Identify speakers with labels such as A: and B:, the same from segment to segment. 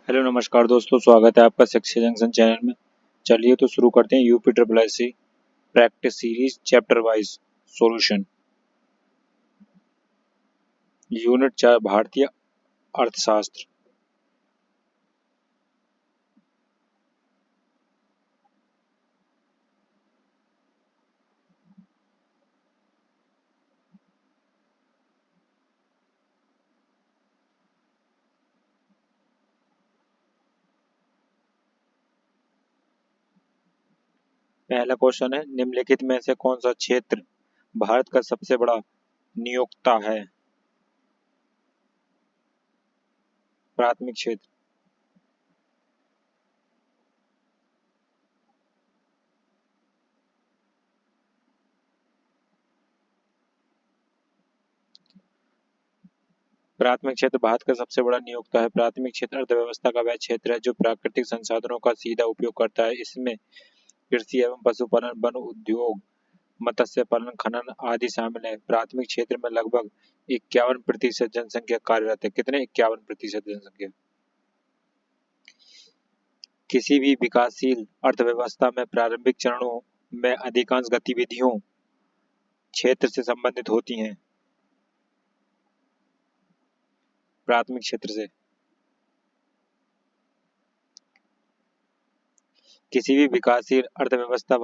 A: Hello नमस्कार दोस्तों, स्वागत है आपका शिक्षा जंक्शन चैनल में। चलिए तो शुरू करते हैं UP triple S C practice series chapter wise solution. Unit 4 भारतीय अर्थशास्त्र। पहला क्वेश्चन है, निम्नलिखित में से कौन सा क्षेत्र भारत का सबसे बड़ा नियोक्ता है? प्राथमिक क्षेत्र। प्राथमिक क्षेत्र भारत का सबसे बड़ा नियोक्ता है। प्राथमिक क्षेत्र अर्थव्यवस्था का वह क्षेत्र है जो प्राकृतिक संसाधनों का सीधा उपयोग करता है। इसमें कृषि एवं पशुपालन, वन उद्योग, मत्स्य पालन, खनन आदि शामिल है। प्राथमिक क्षेत्र में लगभग 51% जनसंख्या कार्यरत है। कितने? 51% जनसंख्या। किसी भी विकासशील अर्थव्यवस्था में प्रारंभिक चरणों में अधिकांश गतिविधियों क्षेत्र से संबंधित होती हैं। प्राथमिक क्षेत्र से किसी भी विकासशील अर्थव्यवस्था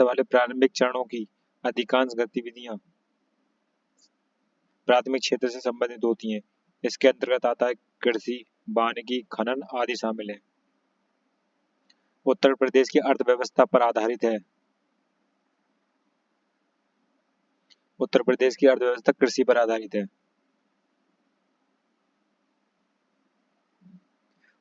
A: वाले प्रारंभिक चरणों की अधिकांश गतिविधियां प्राथमिक क्षेत्र से संबंधित होती हैं। इसके अंतर्गत आता है कृषि, वानिकी, खनन आदि शामिल है। उत्तर प्रदेश की अर्थव्यवस्था पर आधारित है। उत्तर प्रदेश की अर्थव्यवस्था कृषि पर आधारित है।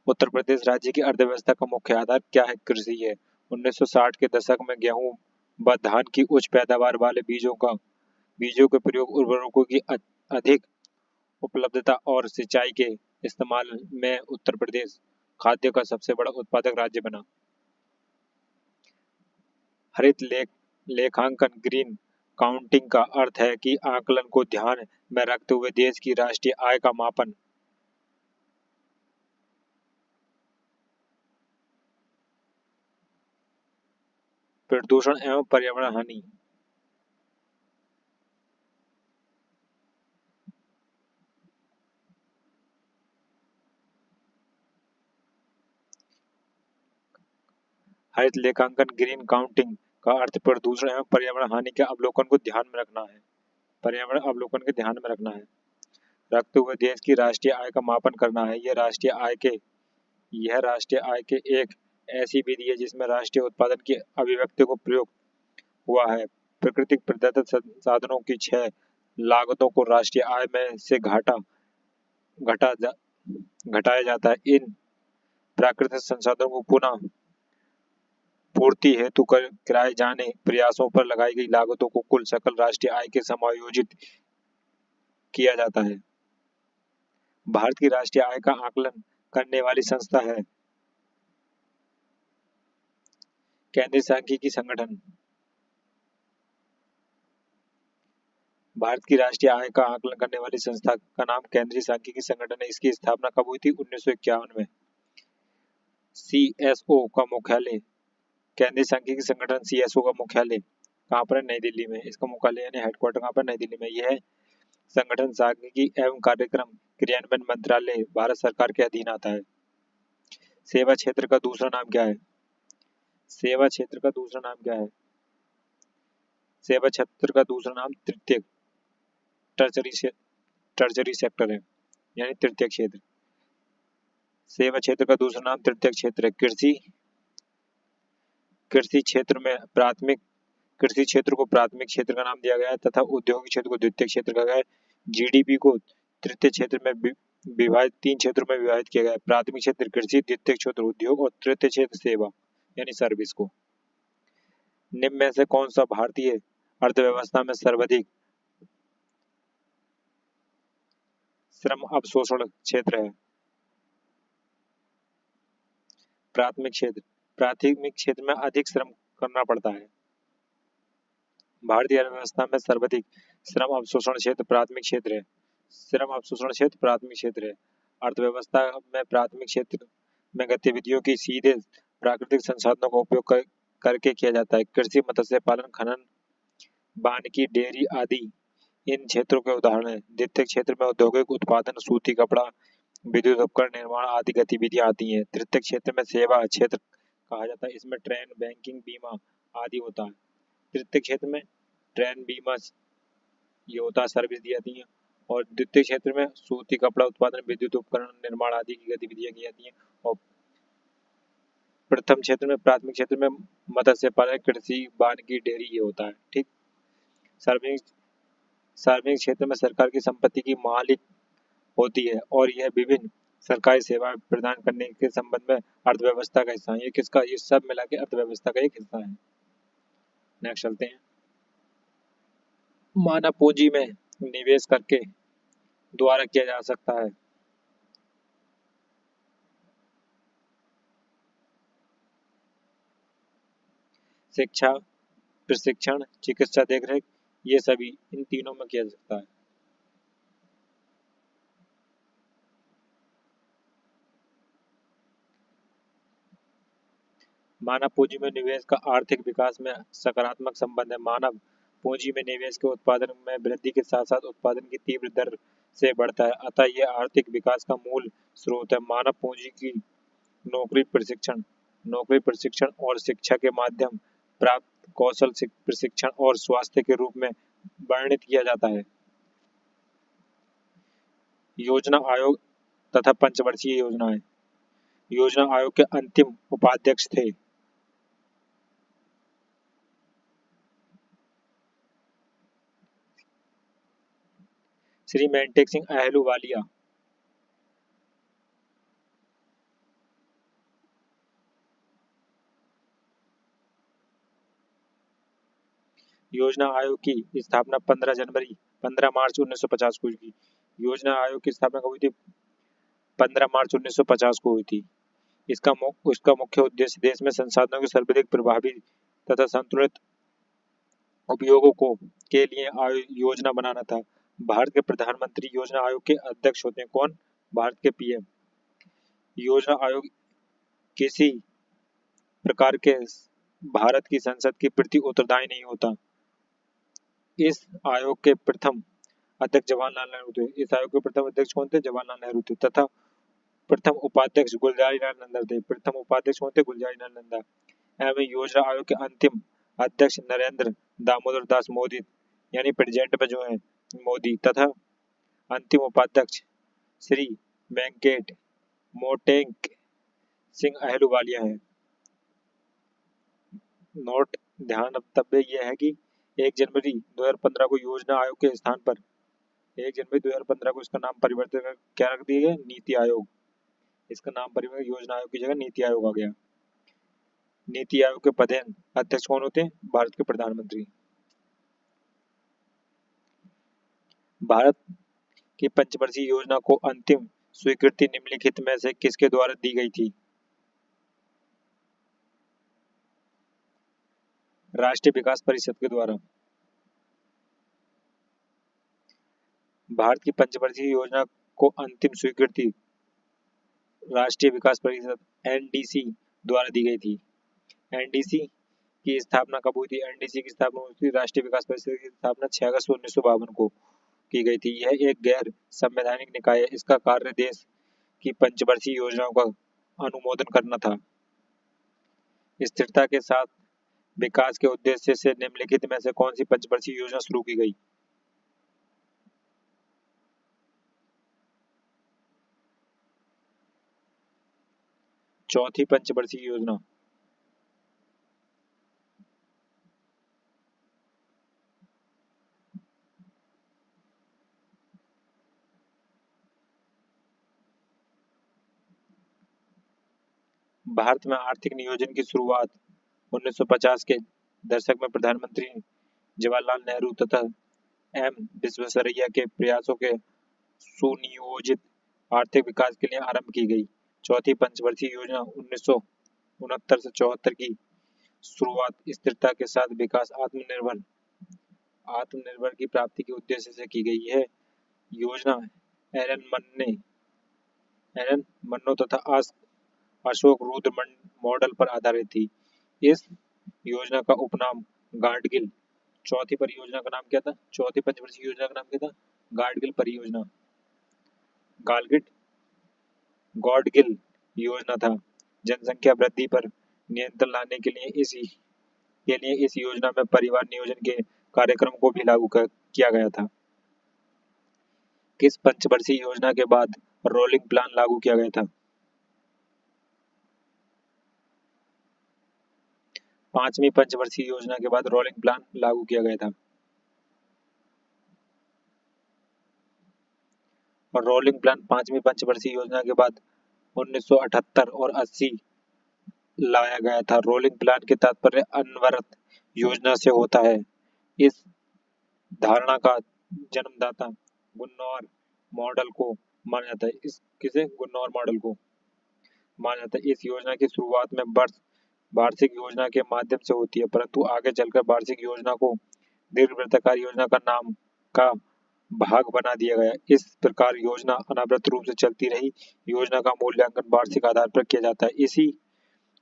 A: उत्तर प्रदेश राज्य की अर्थव्यवस्था का मुख्य आधार क्या है? कृषि है। 1960 के दशक में गेहूं व धान की उच्च पैदावार वाले बीजों के प्रयोग, उर्वरकों की अधिक उपलब्धता और सिंचाई के इस्तेमाल में उत्तर प्रदेश खाद्य का सबसे बड़ा उत्पादक राज्य बना। हरित लेखांकन ग्रीन काउंटिंग का अर्थ है कि आकलन को ध्यान में रखते हुए देश की राष्ट्रीय आय का मापन। प्रदूषण एवं पर्यावरण हानि। हरित लेखांकन ग्रीन काउंटिंग का अर्थ प्रदूषण एवं पर्यावरण हानि के अवलोकन को ध्यान में रखना है। पर्यावरण अवलोकन के ध्यान में रखना है, रखते हुए देश की राष्ट्रीय आय का मापन करना है। यह राष्ट्रीय आय के एक ऐसी विधि है जिसमें राष्ट्रीय उत्पादन की अभिव्यक्ति को प्रयोग हुआ है। प्राकृतिक प्रदत्त संसाधनों की 6 लागतों को राष्ट्रीय आय में से घटाया जाता है। इन प्राकृतिक संसाधनों को पुनः पूर्ति हेतु कराए जाने प्रयासों पर लगाई गई लागतों को कुल सकल राष्ट्रीय आय के समायोजित किया जाता है। भारत की राष्ट्रीय आय का आकलन करने वाली संस्था है केंद्रीय सांख्यिकी संगठन। भारत की राष्ट्रीय आय का आकलन करने वाली संस्था का नाम केंद्रीय सांख्यिकी संगठन है। इसकी स्थापना कब हुई थी? 1951 में। सीएसओ का मुख्यालय, केंद्रीय सांख्यिकी संगठन सीएसओ का मुख्यालय कहाँ पर है? नई दिल्ली में। इसका मुख्यालय यानी हेडक्वार्टर कहाँ पर? नई दिल्ली में। यह संगठन सांख्यिकी एवं कार्यक्रम क्रियान्वयन मंत्रालय भारत सरकार के अधीन आता है। सेवा क्षेत्र का दूसरा नाम क्या है? सेवा क्षेत्र का दूसरा नाम क्या है? सेवा क्षेत्र का दूसरा नाम तृतीयक टर्चरी सेक्टर है, यानी तृतीय क्षेत्र। सेवा क्षेत्र का दूसरा नाम तृतीय क्षेत्र है। कृषि क्षेत्र को प्राथमिक क्षेत्र का नाम दिया गया है तथा औद्योगिक क्षेत्र को द्वितीय क्षेत्र कहा गया है। जीडीपी को तृतीय क्षेत्र में विभाजित 3 क्षेत्रों में विभाजित किया गया है। प्राथमिक क्षेत्र कृषि, द्वितीय क्षेत्र उद्योग और तृतीय क्षेत्र सेवा यानी सर्विस को। निम्न में से कौन सा भारतीय अर्थव्यवस्था में सर्वाधिक श्रम अवशोषण क्षेत्र है? प्राथमिक क्षेत्र में अधिक श्रम करना पड़ता है। भारतीय अर्थव्यवस्था में सर्वाधिक श्रम अवशोषण क्षेत्र प्राथमिक क्षेत्र है। श्रम अवशोषण क्षेत्र प्राथमिक क्षेत्र है। अर्थव्यवस्था में प्राथमिक क्षेत्र में गतिविधियों की सीधे प्राकृतिक संसाधनों का उपयोग करके किया जाता है। कृषि, मत्स्य पालन, खनन, वानिकी, डेयरी आदि इन क्षेत्रों के उदाहरण हैं। द्वितीय क्षेत्र में औद्योगिक उत्पादन, सूती कपड़ा, विद्युत उपकरण निर्माण आदि गतिविधियां आती हैं। तृतीय क्षेत्र में सेवा क्षेत्र कहा जाता है। इसमें ट्रेन, बैंकिंग, बीमा आदि होता है। तृतीय क्षेत्र में ट्रेन, बीमा ये होता है, सर्विस दी जाती है। और द्वितीय क्षेत्र में सूती कपड़ा उत्पादन, विद्युत उपकरण निर्माण आदि की गतिविधियां की जाती हैं। और प्रथम क्षेत्र में, प्राथमिक क्षेत्र में मत्स्य पालन, कृषि, वानिकी, डेयरी ये होता है। ठीक। सार्वजनिक सार्वजनिक क्षेत्र में सरकार की संपत्ति की मालिक होती है और यह विभिन्न सरकारी सेवाएं प्रदान करने के संबंध में अर्थव्यवस्था का हिस्सा है। ये सब मिला के अर्थव्यवस्था का एक हिस्सा है। नेक्स्ट चलते हैं। मानव पूंजी में निवेश करके द्वारा किया जा सकता है। शिक्षा, प्रशिक्षण, चिकित्सा देखरेख ये सभी इन तीनों में किया जा सकता है। मानव पूंजी में निवेश का आर्थिक विकास में सकारात्मक संबंध है। मानव पूंजी में निवेश के उत्पादन में वृद्धि के साथ साथ उत्पादन की तीव्र दर से बढ़ता है, अतः यह आर्थिक विकास का मूल स्रोत है। मानव पूंजी की नौकरी प्रशिक्षण और शिक्षा के माध्यम प्राप्त कौशल प्रशिक्षण और स्वास्थ्य के रूप में वर्णित किया जाता है। योजना आयोग तथा पंचवर्षीय योजनाएं। योजना आयोग के अंतिम उपाध्यक्ष थे श्री मेंटेक सिंह अहलूवालिया। योजना आयोग की स्थापना 15 मार्च 1950 को हुई थी। योजना आयोग की स्थापना कब हुई थी? 15 मार्च 1950 को हुई थी। इसका मुख्य उद्देश्य देश में संसाधनों के सर्वाधिक प्रभावी तथा संतुलित उपयोगों को के लिए योजना बनाना था। भारत के प्रधानमंत्री योजना आयोग के अध्यक्ष होते हैं। कौन? भारत के पीएम। योजना आयोग किसी प्रकार के भारत की संसद के प्रति उत्तरदायी नहीं होता। इस आयोग के प्रथम अध्यक्ष जवाहरलाल नेहरू थे। इस आयोग के प्रथम अध्यक्ष कौन थे? जवाहरलाल नेहरू थे। तथा प्रथम उपाध्यक्ष गुलजारीलाल नंदा थे। प्रथम उपाध्यक्ष कौन थे? गुलजारीलाल नंदा। एवं योजना आयोग के अंतिम अध्यक्ष नरेंद्र दामोदर दास मोदी यानी प्रेजेंट में जो है मोदी, तथा अंतिम उपाध्यक्ष श्री वेंकट मोटेंक सिंह अहलूवालिया है। नोट ध्यान रखतव्य यह है कि 1 जनवरी 2015 को योजना आयोग के स्थान पर 1 जनवरी 2015 को इसका नाम परिवर्तित कर क्या रख दिया गया? नीति आयोग। इसका नाम परिवर्तन योजना आयोग की जगह नीति आयोग आ गया। नीति आयोग के प्रधान अध्यक्ष कौन होते हैं? भारत के प्रधानमंत्री। भारत की पंचवर्षीय योजना को अंतिम स्वीकृति निम्नलिखित में से किसके द्वारा दी गई थी? राष्ट्रीय विकास परिषद के द्वारा। भारत की पंचवर्षीय योजना को अंतिम स्वीकृति राष्ट्रीय विकास परिषद एनडीसी द्वारा दी गई थी। एनडीसी की स्थापना कब हुई थी? एनडीसी की स्थापना हुई थी, राष्ट्रीय विकास परिषद की स्थापना 6 अगस्त 1952 को की गई थी। यह एक गैर संवैधानिक निकाय है। इसका कार्य देश की पंचवर्षीय योजनाओं का अनुमोदन करना था। स्थिरता के साथ विकास के उद्देश्य से निम्नलिखित में से कौन सी पंचवर्षीय योजना शुरू की गई? चौथी पंचवर्षीय योजना। भारत में आर्थिक नियोजन की शुरुआत 1950 के दशक में प्रधानमंत्री जवाहरलाल नेहरू तथा एम विश्वेश्वरैया के प्रयासों के सुनियोजित आर्थिक विकास के लिए आरंभ की गई। चौथी पंचवर्षीय योजना 1969 से 74 की शुरुआत स्थिरता के साथ विकास आत्मनिर्भर की प्राप्ति के उद्देश्य से की गई है। योजना एलन मन्नो तथा अशोक रुद्र मॉडल पर आधारित थी। इस योजना का उपनाम गाडगिल। चौथी परियोजना का नाम क्या था? चौथी पंचवर्षीय योजना का नाम क्या था? गाडगिल परियोजना। गालगिट गॉडगिल योजना था। जनसंख्या वृद्धि पर नियंत्रण लाने के लिए इस योजना में परिवार नियोजन के कार्यक्रम को भी लागू किया गया था। किस पंचवर्षीय योजना के बाद रोलिंग प्लान लागू किया गया था? पांचवी पंचवर्षीय योजना के बाद रोलिंग प्लान लागू किया गया था। और रोलिंग प्लान पांचवी पंचवर्षीय योजना के बाद 1978 और 80 लाया गया था। रोलिंग प्लान के तात्पर्य अनवरत योजना से होता है। इस धारणा का जन्मदाता गुन्नौर मॉडल को माना जाता है। इस किसे? गुन्नौर मॉडल को माना जाता है। इस योजना की शुरुआत में वार्षिक योजना के माध्यम से होती है, परंतु आगे चलकर वार्षिक योजना को दीर्घवृत्ताकार योजना का नाम का भाग बना दिया गया। इस प्रकार योजना अनावृत रूप से चलती रही। योजना का मूल्यांकन वार्षिक आधार पर किया जाता है। इसी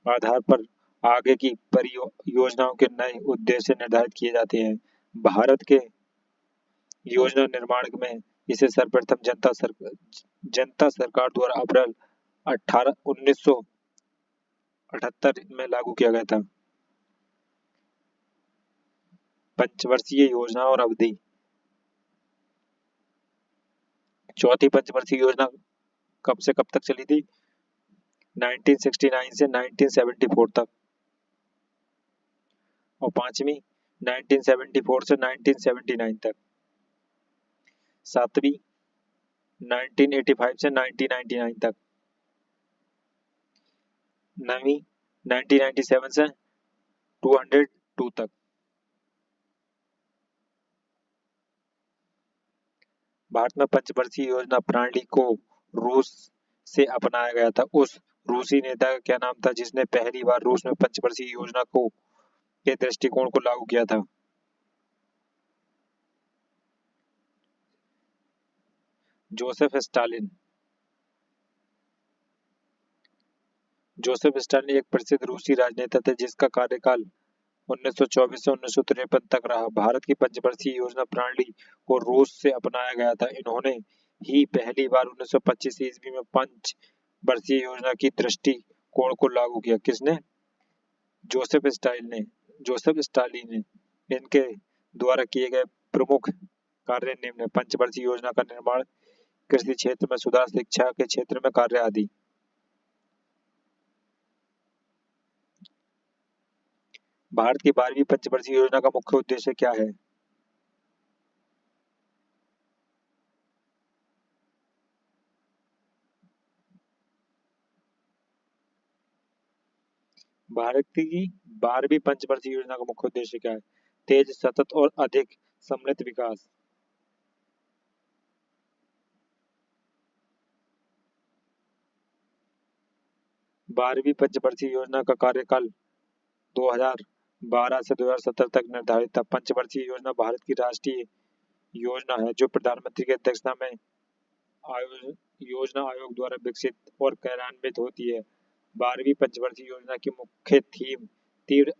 A: आधार पर आगे की परियोजनाओं के नए उद्देश्य निर्धारित किए जाते हैं। भारत के योजना निर्माण में इसे सर्वप्रथम जनता सरकार द्वारा अप्रैल 1978 में लागू किया गया था। पंचवर्षीय योजना और अवधि। चौथी पंचवर्षीय योजना कब से कब तक चली थी? 1969 से 1974 तक। और पांचवी 1974 से 1979 तक। सातवीं 1985 से 1999 तक। नवीं 1997 से 202 तक। भारत में पंचवर्षीय योजना प्रणाली को रूस से अपनाया गया था। उस रूसी नेता का क्या नाम था जिसने पहली बार रूस में पंचवर्षीय योजना के दृष्टिकोण को लागू किया था? Joseph Stalin. जोसेफ स्टालिन एक प्रसिद्ध रूसी राजनेता थे जिसका कार्यकाल 1924 से 1953 तक रहा। भारत की पंचवर्षीय योजना प्रणाली को रूस से अपनाया गया था। इन्होंने ही पहली बार 1925 ईस्वी में पंच वर्षीय योजना की दृष्टिकोण को लागू किया। किसने? जोसेफ स्टालिन ने। इनके द्वारा किए गए प्रमुख कार्य निम्न है: पंचवर्षीय योजना का निर्माण, कृषि क्षेत्र में सुधार, शिक्षा के क्षेत्र में कार्य आदि। भारत की 12वीं पंचवर्षीय योजना का मुख्य उद्देश्य क्या है? भारत की 12वीं पंचवर्षीय योजना का मुख्य उद्देश्य क्या है? तेज, सतत और अधिक सम्मिलित विकास। बारहवीं पंचवर्षीय योजना का कार्यकाल 2012 से 2017 तक निर्धारित था। पंचवर्षीय योजना भारत की राष्ट्रीय योजना है जो प्रधानमंत्री की अध्यक्षता में योजना आयोग द्वारा विकसित और कार्यान्वित होती है। 12वीं पंचवर्षीय योजना की मुख्य थीम तीव्र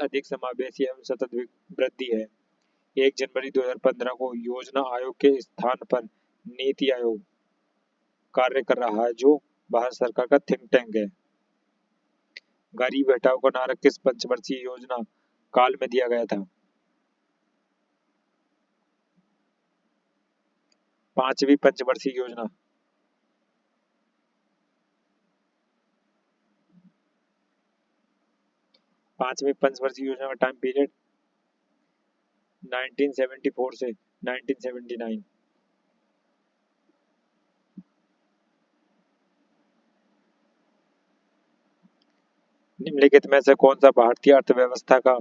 A: अधिक समावेशी एवं सतत वृद्धि है। 1 जनवरी 2015 को योजना आयोग के स्थान पर नीति आयोग कार्य कर रहा है जो भारत सरकार का थिंक टैंक है। गरीब हटाओ का नारा किस पंचवर्षीय योजना काल में दिया गया था? 5वीं पंचवर्षीय योजना। 5वीं पंचवर्षीय योजना का टाइम पीरियड 1974 से 1979। निम्नलिखित में से कौन सा भारतीय अर्थव्यवस्था का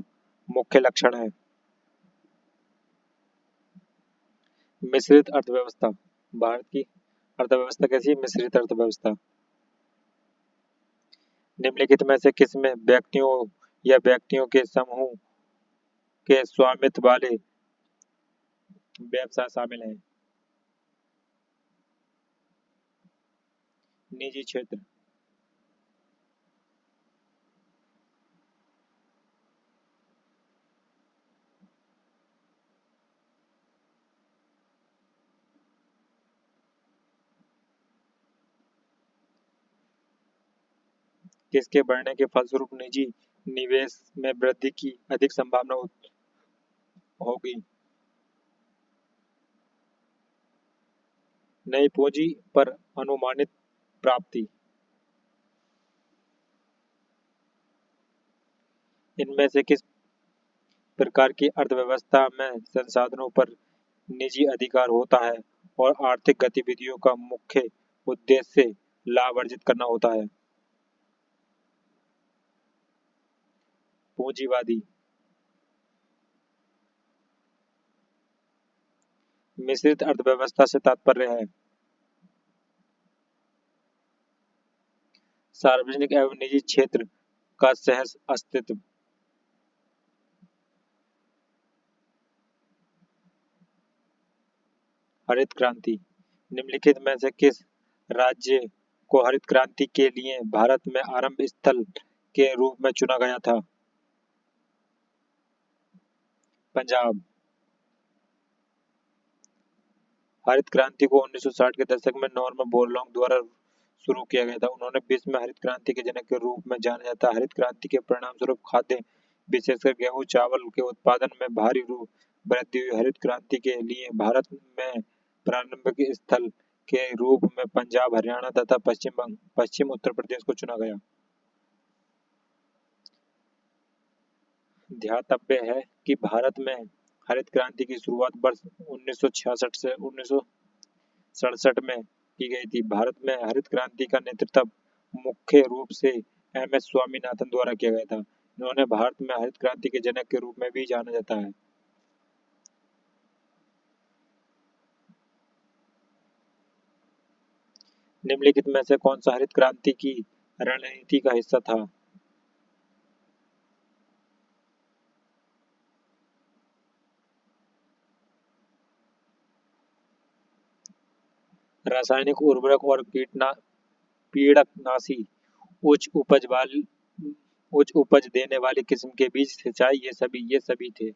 A: मुख्य लक्षण है? मिश्रित अर्थव्यवस्था। भारत की अर्थव्यवस्था कैसी है? मिश्रित अर्थव्यवस्था। निम्नलिखित में से किसमें व्यक्तियों या व्यक्तियों के समूह के स्वामित्व वाले व्यवसाय शामिल है। निजी क्षेत्र। किसके बढ़ने के फलस्वरूप निजी निवेश में वृद्धि की अधिक संभावना होगी? नई पूंजी पर अनुमानित प्राप्ति। इनमें से किस प्रकार की अर्थव्यवस्था में संसाधनों पर निजी अधिकार होता है और आर्थिक गतिविधियों का मुख्य उद्देश्य लाभ अर्जित करना होता है? पूंजीवादी। मिश्रित अर्थव्यवस्था से तात्पर्य है सार्वजनिक एवं निजी क्षेत्र का सह अस्तित्व। हरित क्रांति। निम्नलिखित में से किस राज्य को हरित क्रांति के लिए भारत में आरंभ स्थल के रूप में चुना गया था? पंजाब। हरित क्रांति को 1960 के दशक में नॉर्मन बोरलॉग द्वारा शुरू किया गया था। उन्होंने विश्व में हरित क्रांति के जनक के रूप में जाना जाता है। हरित क्रांति के परिणाम स्वरूप खाद्य विशेषकर गेहूं चावल के उत्पादन में भारी रूप वृद्धि हुई। हरित क्रांति के लिए भारत में प्रारंभिक स्थल के रूप में पंजाब, हरियाणा तथा पश्चिम उत्तर प्रदेश को चुना गया। ध्यातव्य है कि भारत में हरित क्रांति की शुरुआत वर्ष 1966 से 1967 में की गई थी। भारत में हरित क्रांति का नेतृत्व मुख्य रूप से एम एस स्वामीनाथन द्वारा किया गया था। इन्होंने भारत में हरित क्रांति के जनक के रूप में भी जाना जाता है। निम्नलिखित में से कौन सा हरित क्रांति की रणनीति का हिस्सा था? रासायनिक उर्वरक और पीड़कनाशी, उच्च उपज देने वाली किस्म के बीज, सिंचाई, ये सभी थे।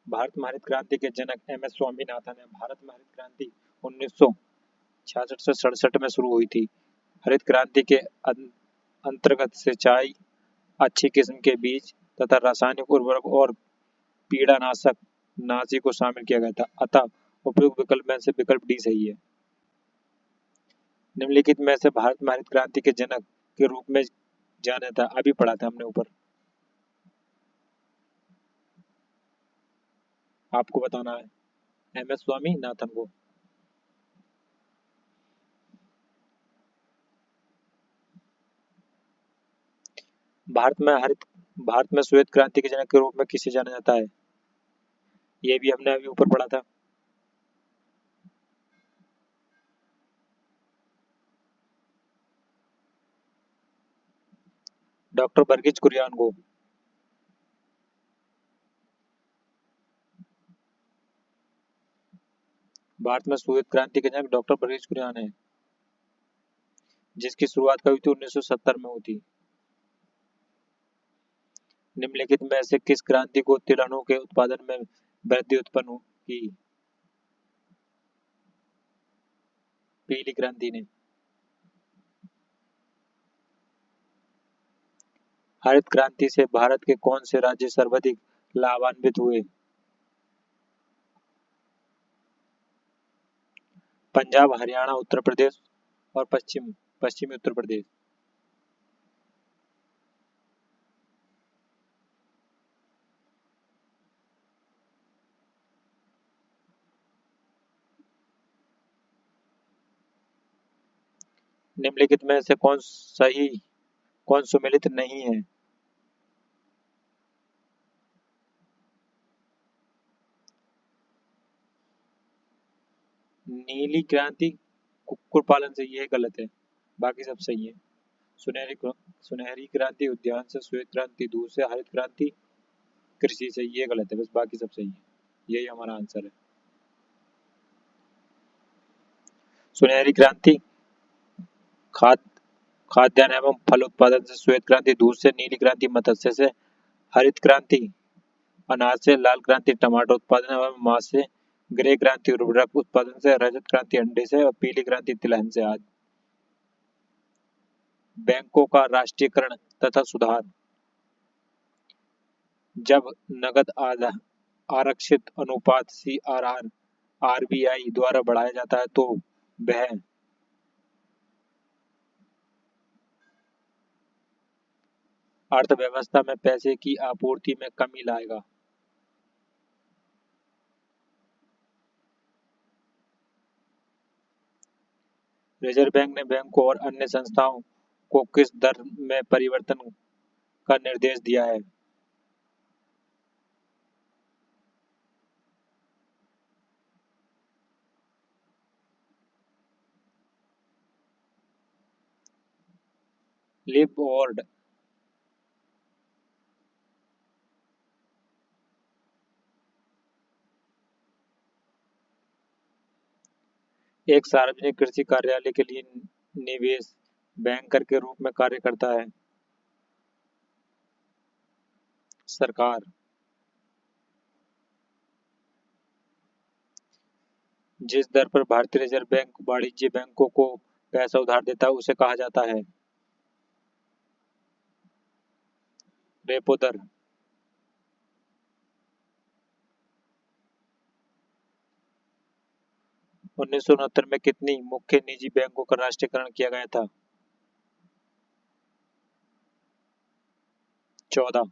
A: भारत में हरित क्रांति के जनक एम एस स्वामीनाथन है। भारत में हरित क्रांति 1966 से 67 में शुरू हुई थी। हरित क्रांति के अंतर्गत सिंचाई, अच्छी किस्म के बीज तथा रासायनिक उर्वरक और पीड़ानाशक नाशी को शामिल किया गया था। अतः उपयुक्त विकल्प में से विकल्प डी सही है। निम्नलिखित में से भारत में हरित क्रांति के जनक के रूप में जाना था, अभी पढ़ा था हमने ऊपर, आपको बताना है, एम एस स्वामीनाथन को। भारत में श्वेत क्रांति के जनक के रूप में किसे जाना जाता है? ये भी हमने अभी ऊपर पढ़ा था। डॉक्टर वर्गीज कुरियन को। भारत में श्वेत क्रांति के जनक डॉक्टर वर्गीज कुरियन है, जिसकी शुरुआत कभी थी 1970 में हुई थी। निम्नलिखित में से किस क्रांति को तिलहनों के उत्पादन में वृद्धि उत्पन्न की? पीली क्रांति ने। हरित क्रांति से भारत के कौन से राज्य सर्वाधिक लाभान्वित हुए? पंजाब, हरियाणा, उत्तर प्रदेश और पश्चिमी उत्तर प्रदेश। निम्नलिखित में से कौन सुमेलित नहीं है? नीली क्रांति कुक्कुट पालन से, ये गलत है, बाकी सब सही है। सुनहरी क्रांति उद्यान से, श्वेत क्रांति दूध से, हरित क्रांति कृषि से, ये गलत है, बस बाकी सब सही है। यही हमारा आंसर है। सुनहरी क्रांति खाद खाद्यान्न एवं फल उत्पादन से, श्वेत क्रांति दूध से, नीली क्रांति मत्स्य से, हरित क्रांति अनाज से, लाल क्रांति टमाटर उत्पादन एवं मांस से, ग्रे क्रांति उर्वरक उत्पादन से, रजत क्रांति अंडे से और पीली क्रांति तिलहन से। आज बैंकों का राष्ट्रीयकरण तथा सुधार, जब नकद आरक्षित अनुपात सीआरआर आरबीआई द्वारा बढ़ाया जाता है तो वह अर्थव्यवस्था में पैसे की आपूर्ति में कमी लाएगा। रिजर्व बैंक ने बैंकों और अन्य संस्थाओं को किस दर में परिवर्तन का निर्देश दिया है? लिपबोर्ड। एक सार्वजनिक कृषि कार्यालय के लिए निवेश बैंकर के रूप में कार्य करता है सरकार। जिस दर पर भारतीय रिजर्व बैंक वाणिज्य बैंकों को पैसा उधार देता है उसे कहा जाता है रेपो दर। 1969 में कितनी मुख्य निजी बैंकों का राष्ट्रीयकरण किया गया था? 14।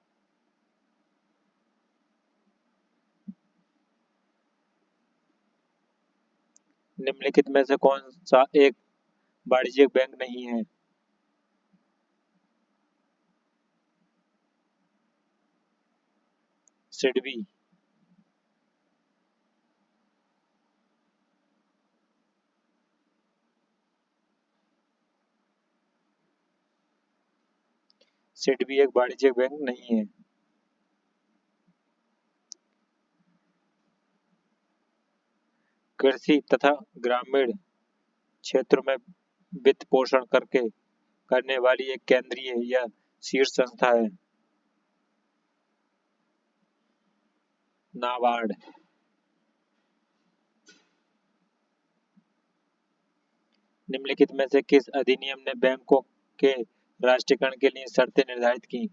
A: निम्नलिखित में से कौन सा एक वाणिज्यिक बैंक नहीं है? सिडबी। सिडबी एक वाणिज्यिक बैंक नहीं है। कृषि तथा ग्रामीण क्षेत्रों में वित्त पोषण करके करने वाली एक केंद्रीय या शीर्ष संस्था है नाबार्ड। निम्नलिखित में से किस अधिनियम ने बैंकों के राष्ट्रीयकरण के लिए शर्तें निर्धारित की?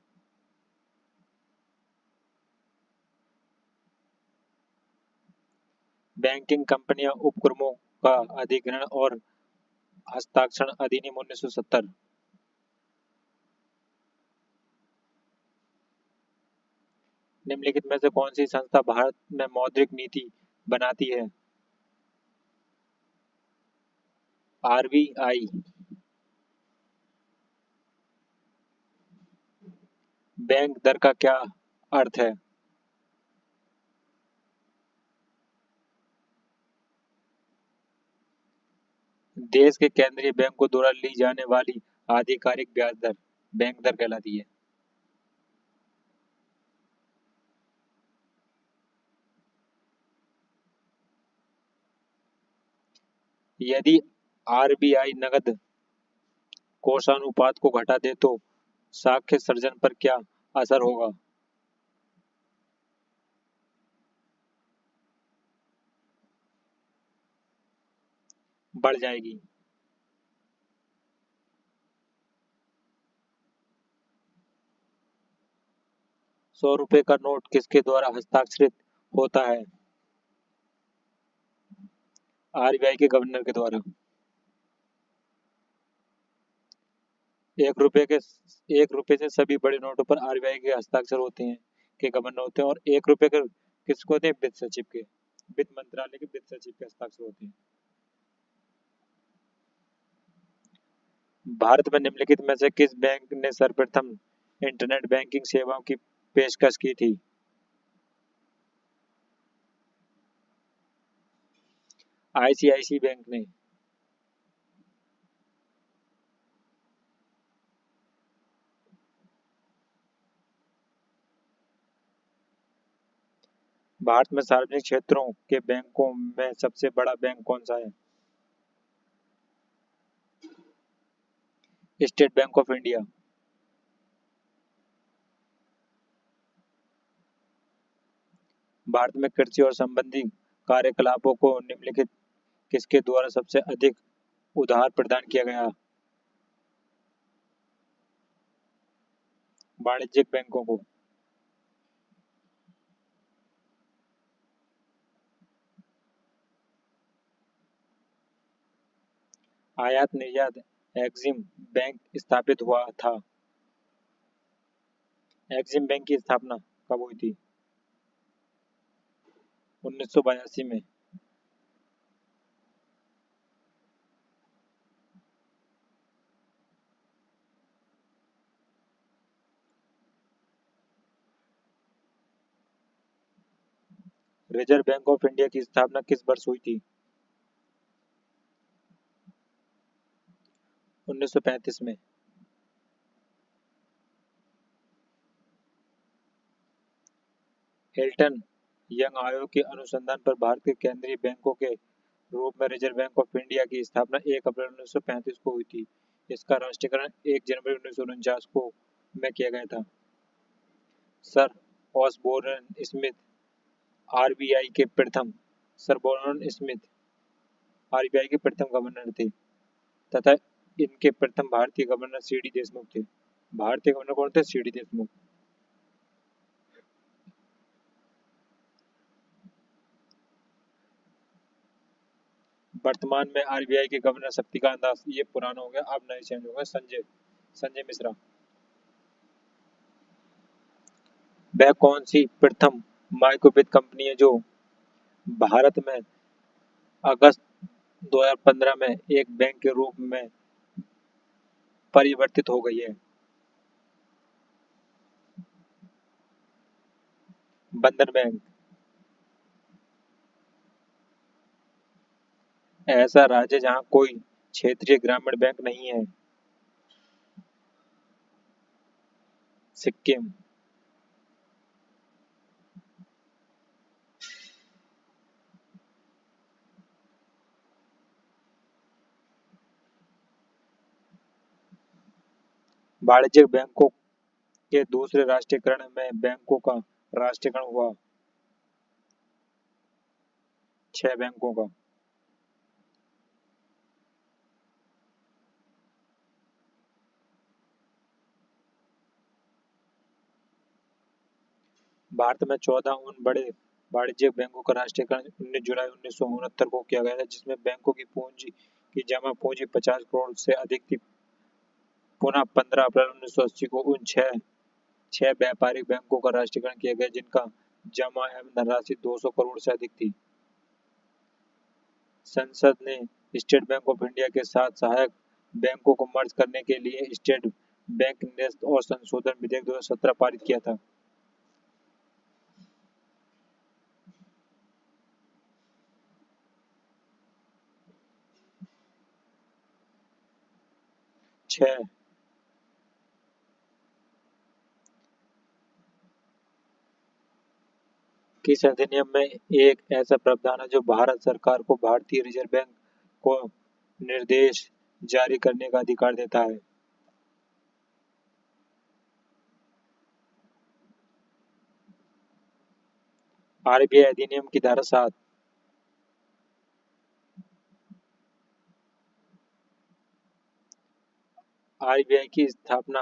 A: बैंकिंग कंपनियां उपक्रमों का अधिग्रहण और हस्ताक्षर अधिनियम 1970। निम्नलिखित में से कौन सी संस्था भारत में मौद्रिक नीति बनाती है? आरबीआई। बैंक दर का क्या अर्थ है? देश के केंद्रीय बैंकों द्वारा ली जाने वाली आधिकारिक ब्याज दर बैंक दर कहलाती है। यदि आरबीआई नकद कोषानुपात को घटा दे तो साख्य सृजन पर क्या असर होगा? बढ़ जाएगी। 100 रुपए का नोट किसके द्वारा हस्ताक्षरित होता है? आरबीआई के गवर्नर के द्वारा। 1 रुपए के 1 रुपए से सभी बड़े नोटों पर आरबीआई के हस्ताक्षर होते हैं, के गवर्नर होते हैं। और 1 रुपए के किसको होते हैं? वित्त सचिव के, वित्त मंत्रालय के वित्त सचिव के हस्ताक्षर होते हैं। भारत में निम्नलिखित में से किस बैंक ने सर्वप्रथम इंटरनेट बैंकिंग सेवाओं की पेशकश की थी? आईसीआईसी बैंक ने। भारत में सार्वजनिक क्षेत्रों के बैंकों में सबसे बड़ा बैंक कौन सा है? State bank of India. Bharat में कृषि और संबंधी कार्यकलापों को निम्नलिखित किसके द्वारा सबसे अधिक उधार प्रदान किया गया? वाणिज्यिक बैंकों को। आयात निर्यात एक्जिम बैंक स्थापित हुआ था। एक्जिम बैंक की स्थापना कब हुई थी? 1982 में। रिजर्व बैंक ऑफ इंडिया की स्थापना किस वर्ष हुई थी? 1935 में। हिल्टन यंग आयोग के अनुसंधान पर भारत के केंद्रीय बैंकों के रूप में रिजर्व बैंक ऑफ इंडिया की स्थापना 1 अप्रैल 1935 को हुई थी। इसका राष्ट्रीयकरण 1 जनवरी 1949 को में किया गया था। सर ऑसबोर्न स्मिथ आरबीआई के प्रथम सर ऑसबोर्न स्मिथ आरबीआई के प्रथम गवर्नर थे तथा इनके प्रथम भारतीय गवर्नर सीडी देशमुख थे। भारतीय गवर्नर कौन थे? सीडी देशमुख। वर्तमान में आरबीआई के गवर्नर शक्तिकांत दास, ये पुराना हो गया, अब नए चेंज हो गए, संजय संजय मिश्रा। वह कौन सी प्रथम माइक्रोवित्त कंपनी है जो भारत में अगस्त 2015 में एक बैंक के रूप में परिवर्तित हो गई है? बंधन बैंक। ऐसा राज्य जहां कोई क्षेत्रीय ग्रामीण बैंक नहीं है? सिक्किम। वाणिज्यिक बैंकों के दूसरे राष्ट्रीयकरण में बैंकों का राष्ट्रीयकरण हुआ। 6 बैंकों का। भारत में 14 उन बड़े वाणिज्यिक बैंकों का राष्ट्रीयकरण 19 जुलाई 1969 को किया गया था जिसमें बैंकों की पूंजी की जमा पूंजी 50 करोड़ से अधिक थी। पुनः 15 अप्रैल 1980 को उन छह व्यापारिक बैंकों का राष्ट्रीयकरण किया गया जिनका जमा एवं धनराशि 200 करोड़ से अधिक थी। संसद ने स्टेट बैंक ऑफ इंडिया के साथ सहायक बैंकों को मर्ज करने के लिए स्टेट बैंक निरस्त और संशोधन विधेयक 2017 पारित किया था। 6 किस अधिनियम में एक ऐसा प्रावधान है जो भारत सरकार को भारतीय रिजर्व बैंक को निर्देश जारी करने का अधिकार देता है? आरबीआई अधिनियम की धारा 7। आरबीआई की स्थापना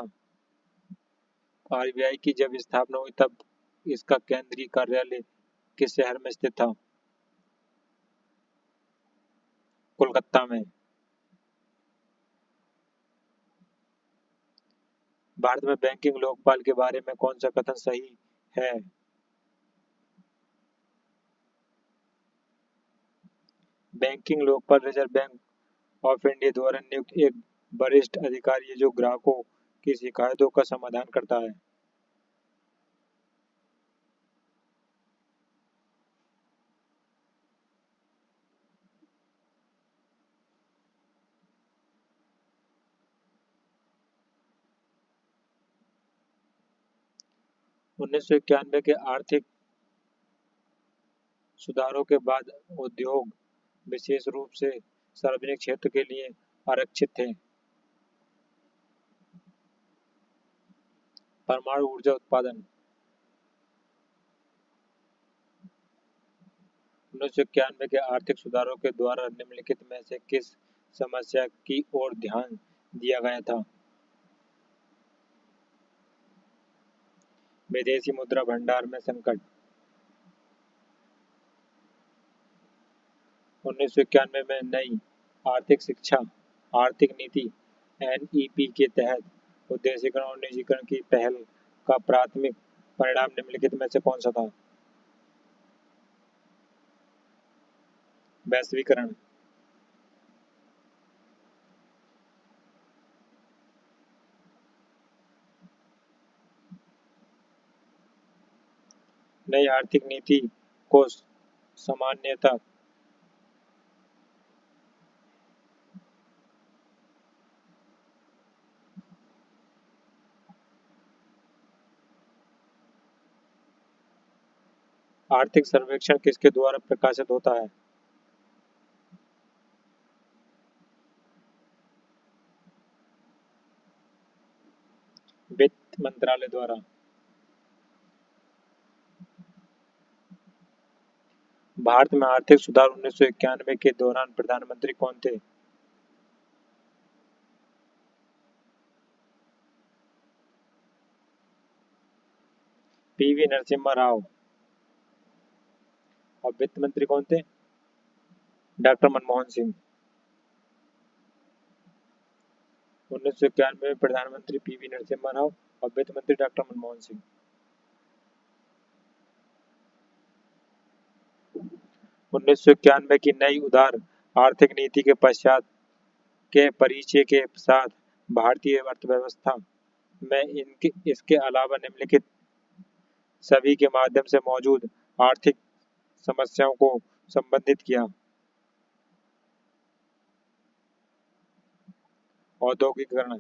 A: आरबीआई की जब स्थापना हुई तब इसका केंद्रीय कार्यालय किस शहर में स्थित था? कोलकाता में। भारत में बैंकिंग लोकपाल के बारे में कौन सा कथन सही है? Banking Lokpal reserve bank of India द्वारा नियुक्त एक वरिष्ठ अधिकारी है जो ग्राहकों की शिकायतों का समाधान करता है। उन्नीस सौ इक्यानवे के आर्थिक सुधारों के बाद उद्योग विशेष रूप से सार्वजनिक क्षेत्र के लिए आरक्षित थे। परमाणु ऊर्जा उत्पादन 1991 के आर्थिक सुधारों के द्वारा निम्नलिखित में से किस समस्या की ओर ध्यान दिया गया था? विदेशी मुद्रा भंडार में संकट। 1991 में नई आर्थिक शिक्षा आर्थिक नीति एनईपी के तहत उद्देशीकरण और निजीकरण की पहल का प्राथमिक परिणाम निम्नलिखित में से कौन सा था? वैश्वीकरण। नई आर्थिक नीति को सामान्यतः आर्थिक सर्वेक्षण किसके द्वारा प्रकाशित होता है? वित्त मंत्रालय द्वारा। भारत में आर्थिक सुधार 1991 के दौरान प्रधानमंत्री कौन थे? पीवी नरसिम्हा राव। और वित्त मंत्री कौन थे? डॉक्टर मनमोहन सिंह। 1991 में प्रधानमंत्री पीवी नरसिम्हा राव और वित्त मंत्री डॉक्टर मनमोहन सिंह। 1991 की नई उदार आर्थिक नीति के पश्चात के परिचय के साथ भारतीय अर्थव्यवस्था में इसके अलावा निम्नलिखित सभी के माध्यम से मौजूद आर्थिक समस्याओं को संबोधित किया। औद्योगिकरण।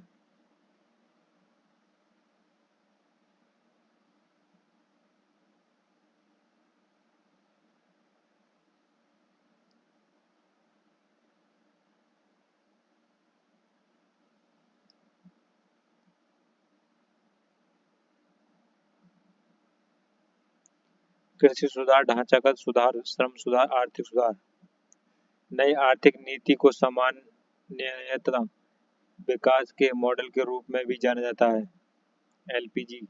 A: कृषि सुधार ढांचागत सुधार श्रम सुधार आर्थिक सुधार। नई आर्थिक नीति को सामान्यतः विकास के मॉडल के रूप में भी जाना जाता है। एलपीजी।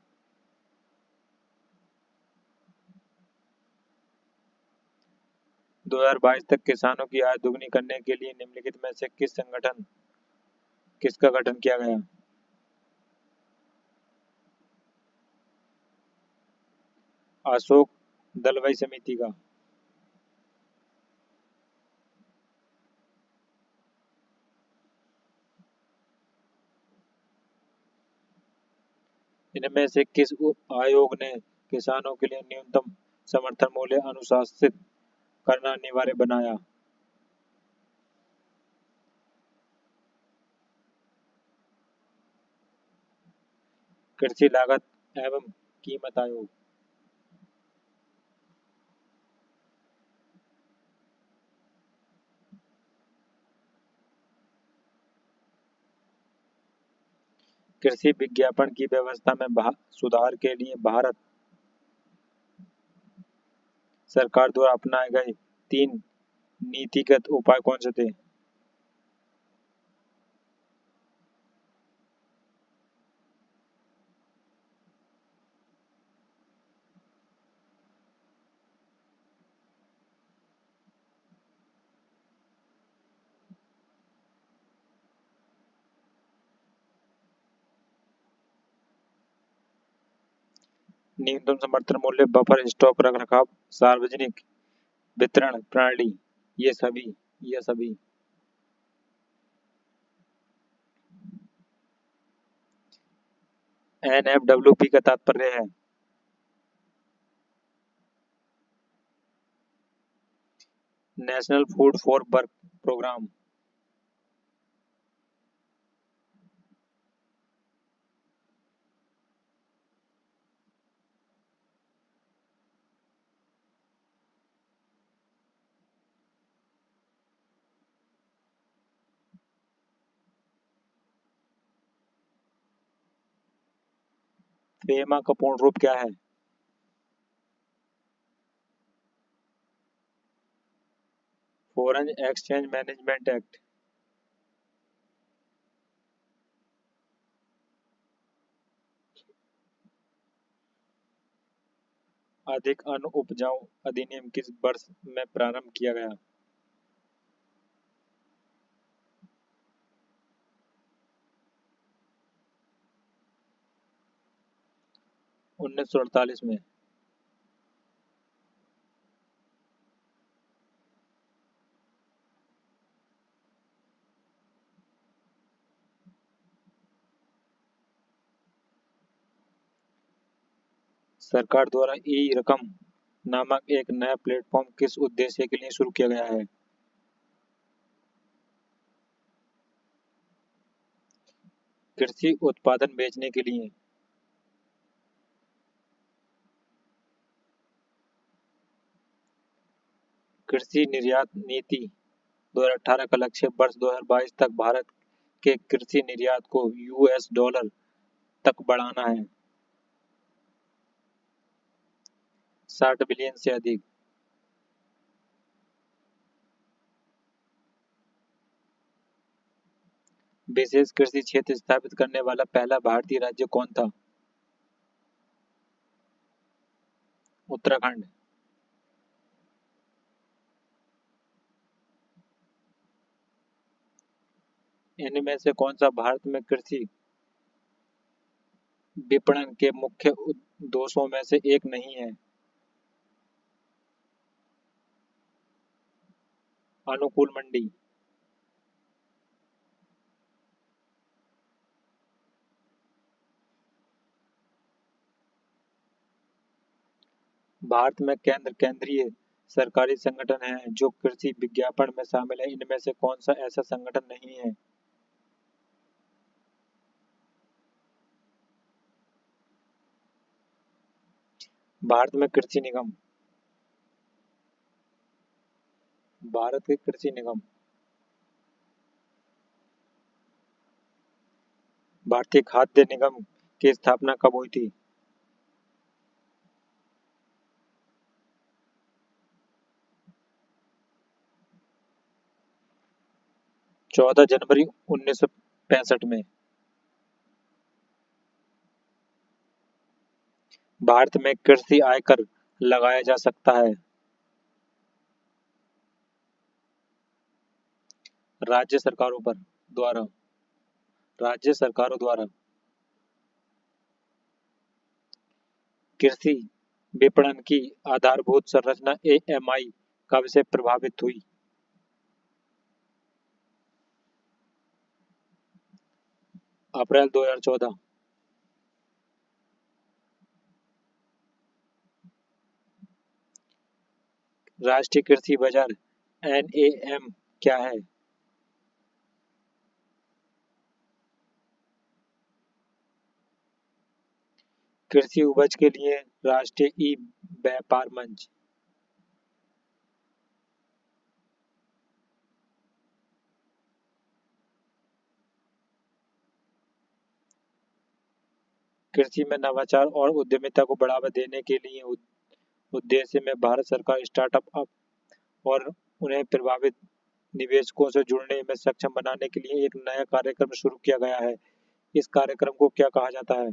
A: 2022 तक किसानों की आय दोगुनी करने के लिए निम्नलिखित में से किसका गठन किया गया? अशोक दलवाई समिति का। इनमें से किस आयोग ने किसानों के लिए न्यूनतम समर्थन मूल्य अनुशासित करना अनिवार्य बनाया? कृषि लागत एवं कीमत आयोग। कृषि विज्ञापन की व्यवस्था में सुधार के लिए भारत सरकार द्वारा अपनाए गए 3 नीतिगत उपाय कौन से थे? न्यूनतम समर्थन मूल्य बफर स्टॉक रख रखाव सार्वजनिक वितरण प्रणाली ये सभी। एनएफडब्ल्यूपी का तात्पर्य है national food for work programme. FEMA का पूर्ण रूप क्या है? Foreign exchange management act. अधिक अन्न उपजाऊ अधिनियम किस वर्ष में प्रारंभ किया गया? 1948 में। सरकार द्वारा ई रकम नामक एक नया प्लेटफॉर्म किस उद्देश्य के लिए शुरू किया गया है? कृषि उत्पादन बेचने के लिए। कृषि निर्यात नीति 2018 का लक्ष्य वर्ष 2022 तक भारत के कृषि निर्यात को $, तक बढ़ाना है। 60 बिलियन से अधिक। विशेष कृषि क्षेत्र स्थापित करने वाला पहला भारतीय राज्य कौन था? उत्तराखंड। इनमें से कौन सा भारत में कृषि विपणन के मुख्य उद्देश्यों में से एक नहीं है? अनुकूल मंडी। भारत में केंद्रीय सरकारी संगठन हैं जो कृषि विज्ञापन में शामिल है। इनमें से कौन सा ऐसा संगठन नहीं है? भारत में कृषि निगम। भारत के कृषि निगम। भारतीय खाद्य निगम की स्थापना कब हुई थी? 14 जनवरी 1965 में। भारत में कृषि आयकर लगाया जा सकता है। राज्य सरकारों पर द्वारा। राज्य सरकारों द्वारा। कृषि विपणन की आधारभूत संरचना एएमआई कब से प्रभावित हुई? अप्रैल 2014। राष्ट्रीय कृषि बाजार एनएएम क्या है? कृषि उपज के लिए राष्ट्रीय ई व्यापार मंच। कृषि में नवाचार और उद्यमिता को बढ़ावा देने के लिए उद्देश्य में भारत सरकार स्टार्टअप और उन्हें प्रभावित निवेशकों से जुड़ने में सक्षम बनाने के लिए एक नया कार्यक्रम शुरू किया गया है। इस कार्यक्रम को क्या कहा जाता है?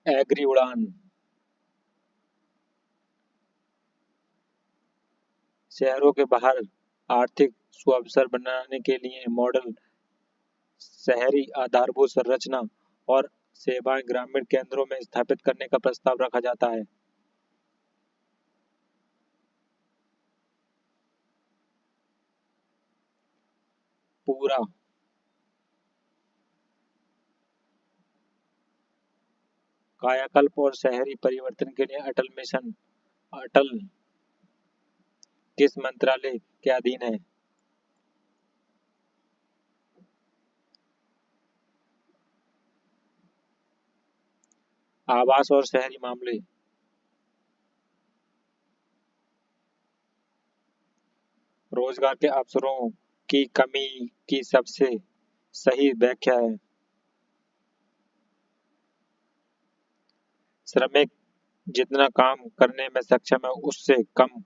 A: एग्री उड़ान। शहरों के बाहर आर्थिक सुअवसर बनाने के लिए मॉडल शहरी आधारभूत संरचना और सेवाएं ग्रामीण केंद्रों में स्थापित करने का प्रस्ताव रखा जाता है। पूरा। कायाकल्प और शहरी परिवर्तन के लिए अटल मिशन अटल किस मंत्रालय के अधीन है? आवास और शहरी मामले। रोजगार के अवसरों की कमी की सबसे सही व्याख्या है? श्रमिक जितना काम करने में सक्षम है उससे कम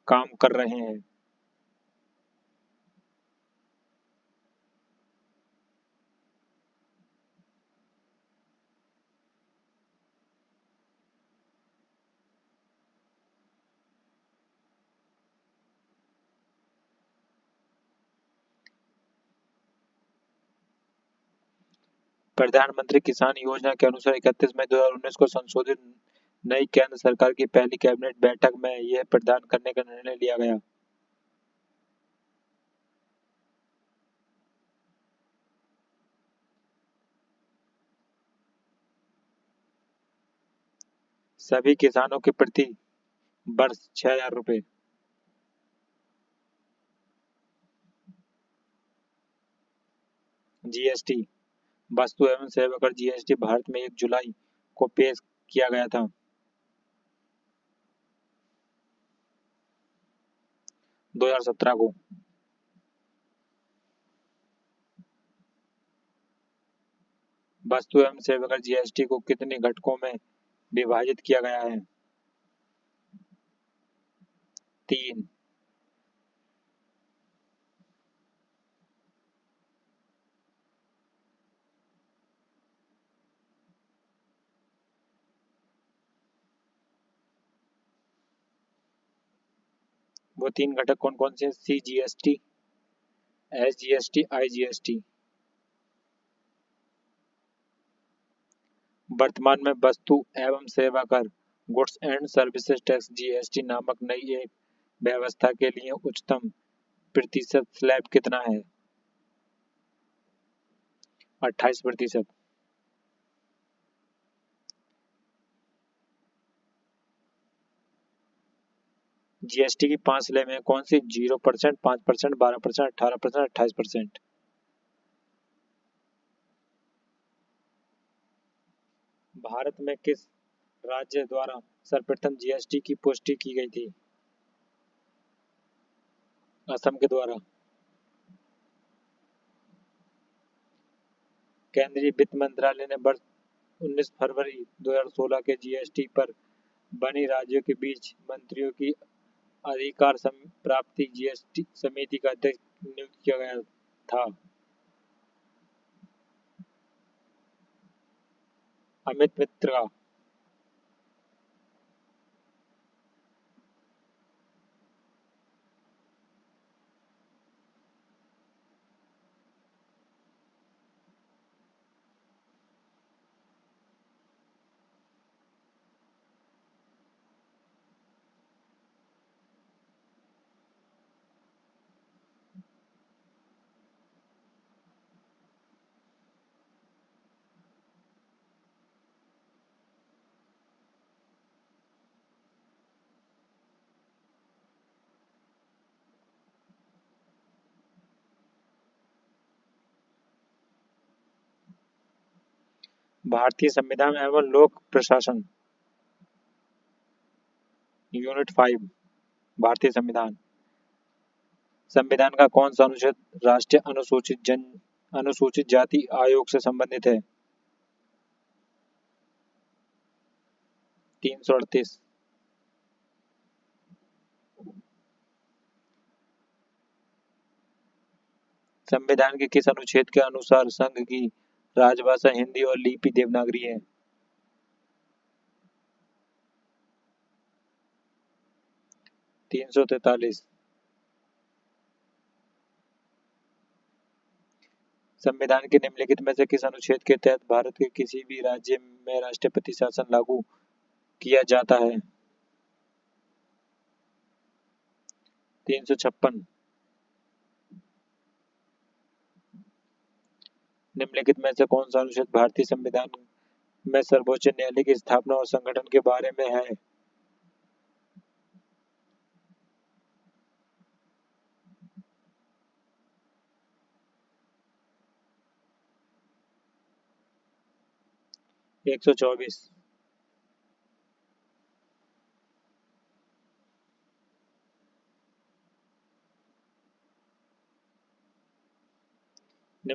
A: काम कर रहे हैं। प्रधानमंत्री किसान योजना के अनुसार 31 मई 2019 को संशोधित नई केंद्र सरकार की पहली कैबिनेट बैठक में यह प्रदान करने का निर्णय लिया गया। सभी किसानों के प्रति वर्ष 6,000 रुपए। जीएसटी, वस्तु एवं सेवा कर जीएसटी भारत में 1 जुलाई को पेश किया गया था। 2017 को। वस्तु एवं सेवा कर जीएसटी को कितने घटकों में विभाजित किया गया है? 3। वो 3 घटक कौन कौन से? CGST, SGST, IGST. वर्तमान में वस्तु एवं सेवा कर goods and services tax GST नामक नई एक व्यवस्था के लिए उच्चतम प्रतिशत स्लैब कितना है? 28%। जीएसटी की 5 स्लैब में कौन सी? 0%, 5%, 12%, 18%, 28%। भारत में किस राज्य द्वारा सर्वप्रथम जीएसटी की पुष्टि की गई थी? असम के द्वारा। केंद्रीय वित्त मंत्रालय ने वर्ष 19 फरवरी 2016 के जीएसटी पर बनी राज्यों के बीच मंत्रियों की अधिकार प्राप्ति जीएसटी समिति का अध्यक्ष नियुक्त किया गया था। अमित मित्रा। भारतीय संविधान एवं लोक प्रशासन। यूनिट 5। भारतीय संविधान। संविधान का कौन सा अनुच्छेद राष्ट्रीय अनुसूचित जाति आयोग से संबंधित है? 338। संविधान के किस अनुच्छेद के अनुसार संघ की राजभाषा हिंदी और लिपि देवनागरी है? 343। संविधान के निम्नलिखित में से किस अनुच्छेद के तहत भारत के किसी भी राज्य में राष्ट्रपति शासन लागू किया जाता है? 356। निम्नलिखित में से कौन सा अनुच्छेद भारतीय संविधान में सर्वोच्च न्यायालय की स्थापना और संगठन के बारे में है? 124।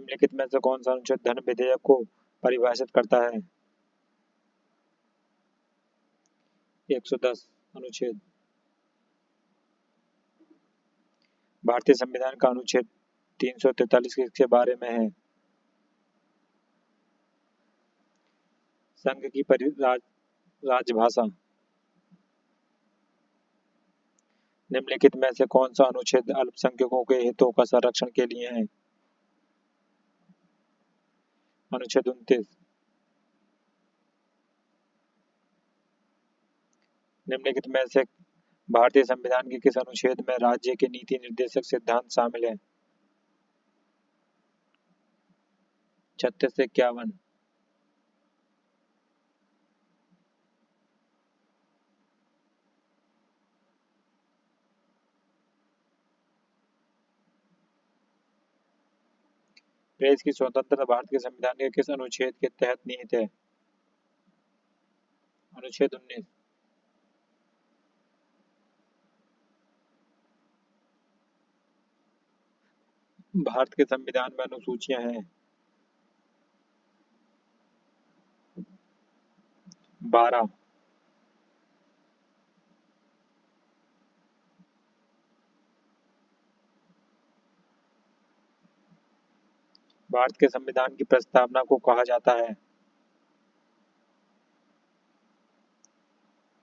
A: निम्नलिखित में से कौन सा अनुच्छेद धन विधेयक को परिभाषित करता है? 110 अनुच्छेद। भारतीय संविधान का अनुच्छेद 343 किसके बारे में है? संघ की राजभाषा। निम्नलिखित में से कौन सा अनुच्छेद अल्पसंख्यकों के हितों का संरक्षण के लिए है? अनुच्छेद 29। निम्नलिखित में से भारतीय संविधान के किस अनुच्छेद में राज्य के नीति निर्देशक सिद्धांत शामिल है? 36 से 51। प्रेस की स्वतंत्रता भारत के संविधान के किस अनुच्छेद के तहत निहित है? अनुच्छेद 19। भारत के संविधान में अनुसूचियां हैं 12। भारत के संविधान की प्रस्तावना को कहा जाता है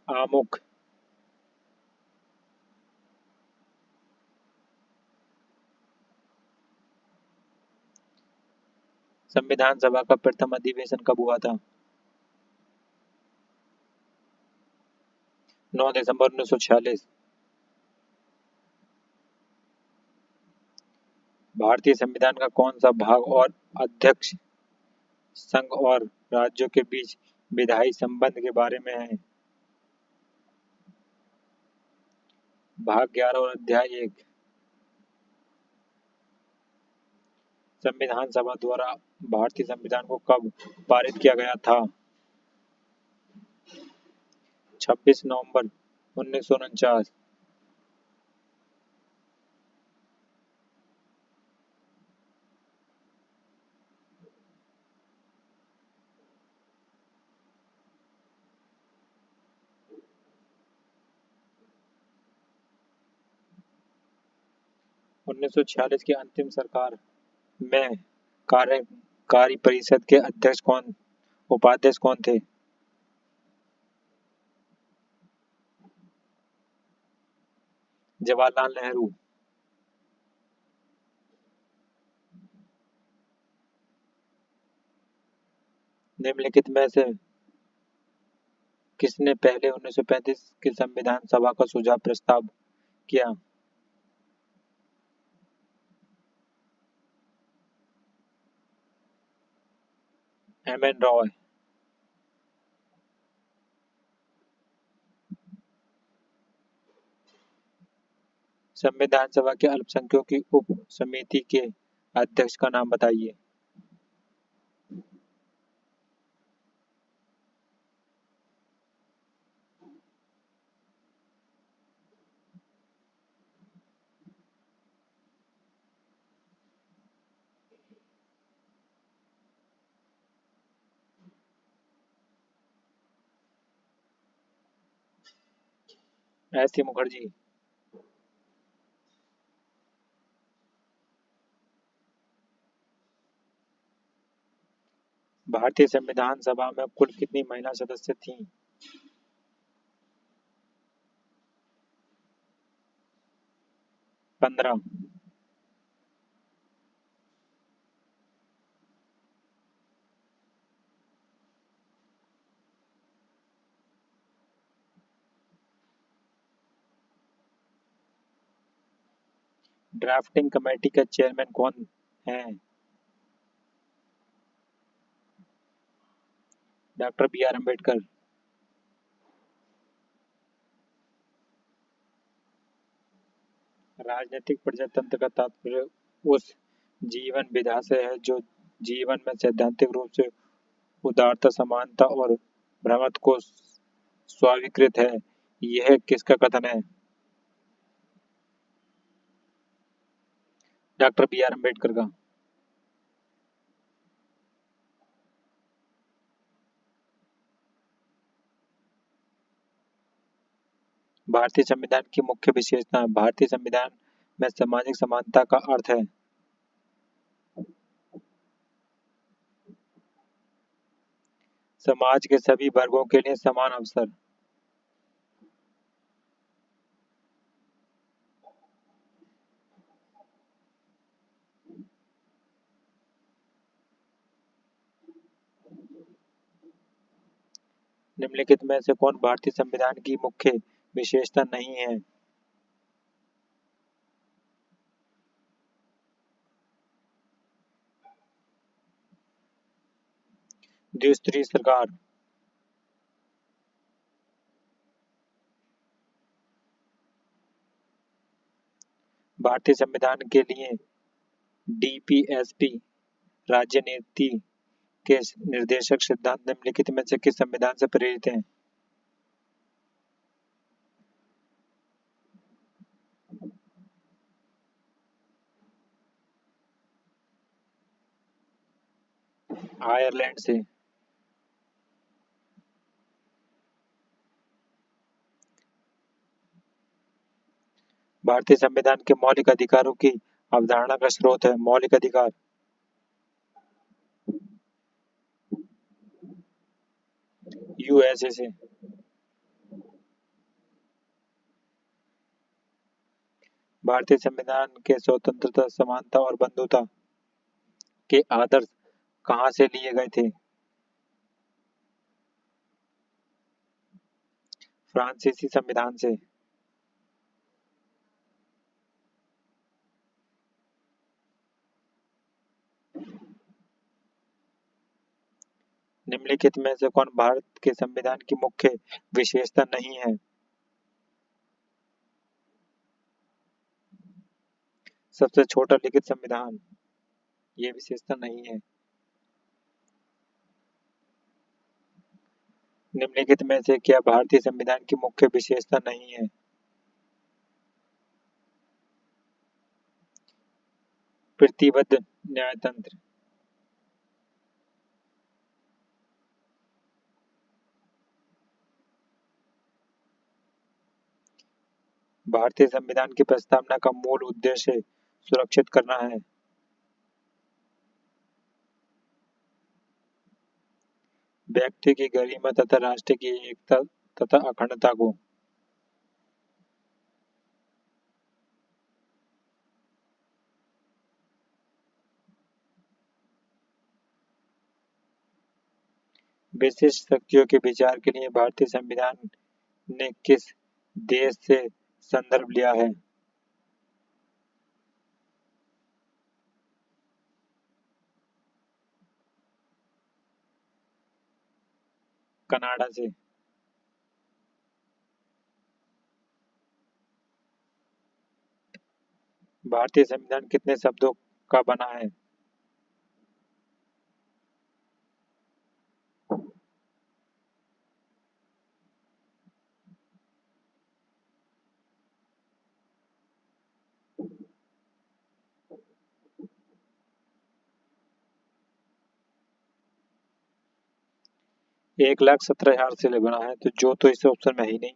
A: आमुख। संविधान सभा का प्रथम अधिवेशन कब हुआ था? 9 दिसंबर 1946। भारतीय संविधान का कौन सा भाग और अध्यक्ष संघ और राज्यों के बीच विधायी संबंध के बारे में है? भाग 11 और अध्याय 1। संविधान सभा द्वारा भारतीय संविधान को कब पारित किया गया था? 26 नवंबर 1949। उन्नीस सौ 46 की अंतिम सरकार में कार्यकारी परिषद के उपाध्यक्ष कौन थे? जवाहरलाल नेहरू। निम्नलिखित में से किसने पहले 1935 की संविधान सभा का सुझाव प्रस्ताव किया? एम.एन. रॉय। संविधान सभा के अल्पसंख्यकों की उप समिति के अध्यक्ष का नाम बताइए। एस.सी. मुखर्जी। भारतीय संविधान सभा में कुल कितनी महिला सदस्य थीं? 15। ड्राफ्टिंग कमेटी के चेयरमैन कौन हैं? Doctor B R. अम्बेडकर। राजनीतिक प्रजातंत्र का तात्पर्य उस जीवन विधा से है जो जीवन में सैद्धांतिक रूप से उदारता, समानता और भ्रातृत्व को स्वीकृत है। यह किसका कथन है? Doctor B R. अम्बेडकर का। भारतीय संविधान की मुख्य विशेषता। भारतीय संविधान में सामाजिक समानता का अर्थ है। समाज के सभी वर्गों के लिए समान अवसर। निम्नलिखित में से कौन भारतीय संविधान की मुख्य विशेषता नहीं है? द्विस्तरीय सरकार। भारतीय संविधान के लिए डीपीएसपी राज्य नीति के निर्देशक सिद्धांत निम्नलिखित में से किस संविधान से प्रेरित हैं? आयरलैंड से। भारतीय संविधान के मौलिक अधिकारों की अवधारणा का स्रोत है। मौलिक अधिकार। यूएसए से। भारतीय संविधान के स्वतंत्रता, समानता और बंधुता के आदर्श कहाँ से लिए गए थे? फ्रांसीसी संविधान से। निम्नलिखित में से कौन भारत के संविधान की मुख्य विशेषता नहीं है? सबसे छोटा लिखित संविधान। ये विशेषता नहीं है। निम्नलिखित में से क्या भारतीय संविधान की मुख्य विशेषता नहीं है? प्रतिबद्ध न्यायतंत्र। भारतीय संविधान की प्रस्तावना का मूल उद्देश्य सुरक्षित करना है। व्यक्ति की गरिमा तथा राष्ट्र की एकता तथा अखंडता को। विशिष्ट शक्तियों के विचार के लिए भारतीय संविधान ने किस देश से संदर्भ लिया है? कनाडा से। भारतीय संविधान कितने शब्दों का बना है? एक लाख 17,000 से बना है, तो जो तो इस ऑप्शन में है ही नहीं।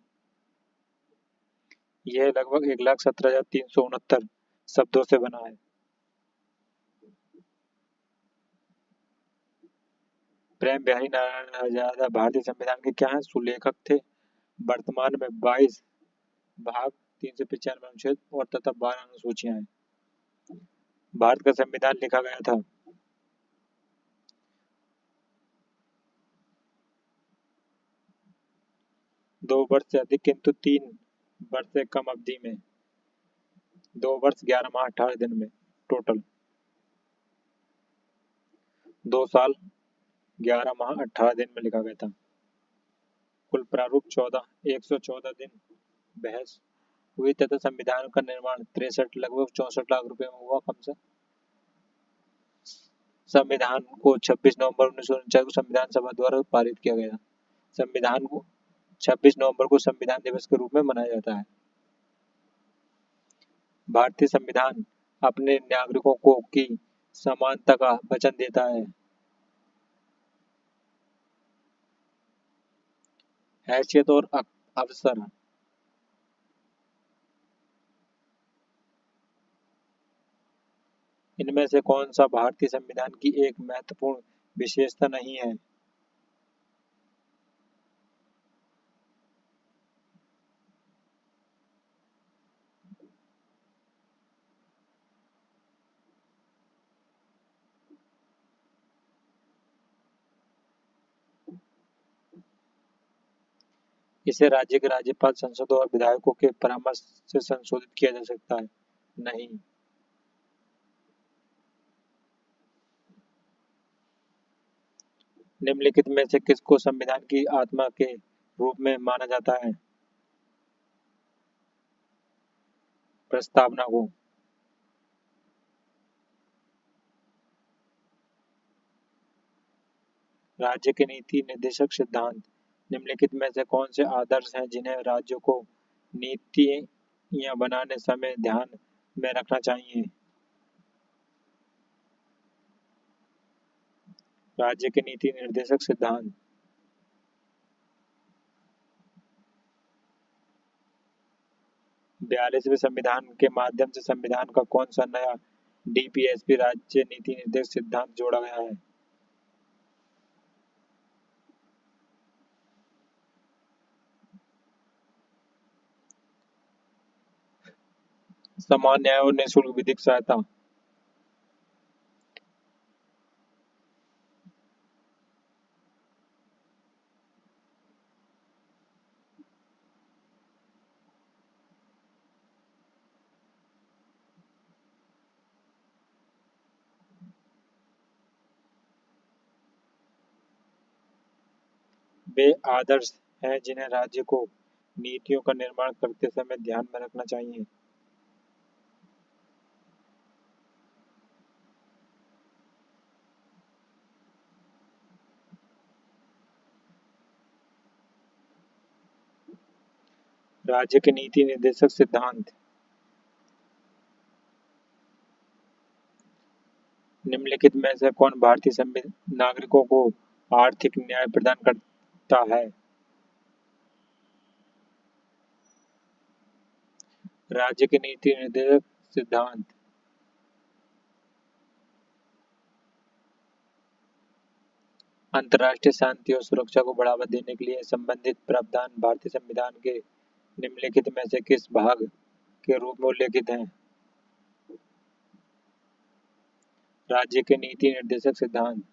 A: यह लगभग 1,17,369 शब्दों से बना है। प्रेम बिहारी नारायण आजाद भारतीय संविधान के क्या है? सुलेखक थे। वर्तमान में 22 भाग, 395 अनुच्छेद और तथा 12 अनुसूचियां हैं। भारत का संविधान लिखा गया था 2 वर्ष से अधिक किंतु 3 वर्ष से कम अवधि में। 2 वर्ष 11 माह 18 दिन में टोटल। 2 साल 11 माह 18 दिन में लिखा गया था। कुल प्रारूप 114 दिन बहस हुई तथा संविधान का निर्माण लगभग 64 लाख रुपए में हुआ। कम से संविधान को 26 नवंबर 1949 को संविधान सभा द्वारा पारित किया गया। संविधान को 26 नवंबर को संविधान दिवस के रूप में मनाया जाता है। भारतीय संविधान अपने नागरिकों को की समानता का वचन देता है। हैसियत और अवसर। में से कौन सा भारतीय संविधान की एक महत्वपूर्ण विशेषता नहीं है? इसे राज्य के राज्यपाल, सांसदों और विधायकों के परामर्श से संशोधित किया जा सकता है। नहीं। निम्नलिखित में से किसको संविधान की आत्मा के रूप में माना जाता है? प्रस्तावना को। राज्य के नीति निर्देशक सिद्धांत। निम्नलिखित में से कौन से आदर्श हैं जिन्हें राज्यों को नीतियां बनाने समय ध्यान में रखना चाहिए? राज्य के नीति निर्देशक सिद्धांत। 42वें संविधान के माध्यम से संविधान का कौन सा नया डीपीएसपी राज्य नीति निर्देशक सिद्धांत जोड़ा गया है? समान न्याय और निःशुल्क विधिक सहायता। वे आदर्श हैं जिन्हें राज्य को नीतियों का निर्माण करते समय ध्यान में रखना चाहिए। राज्य के नीति निर्देशक सिद्धांत। निम्नलिखित में से कौन भारतीय नागरिकों को आर्थिक न्याय प्रदान करता है? राज्य के नीति निर्देशक सिद्धांत। अंतर्राष्ट्रीय शांति और सुरक्षा को बढ़ावा देने के लिए संबंधित प्रावधान भारतीय संविधान के निम्नलिखित में से किस भाग के रूप में उल्लेखित हैं? राज्य के नीति निर्देशक सिद्धांत।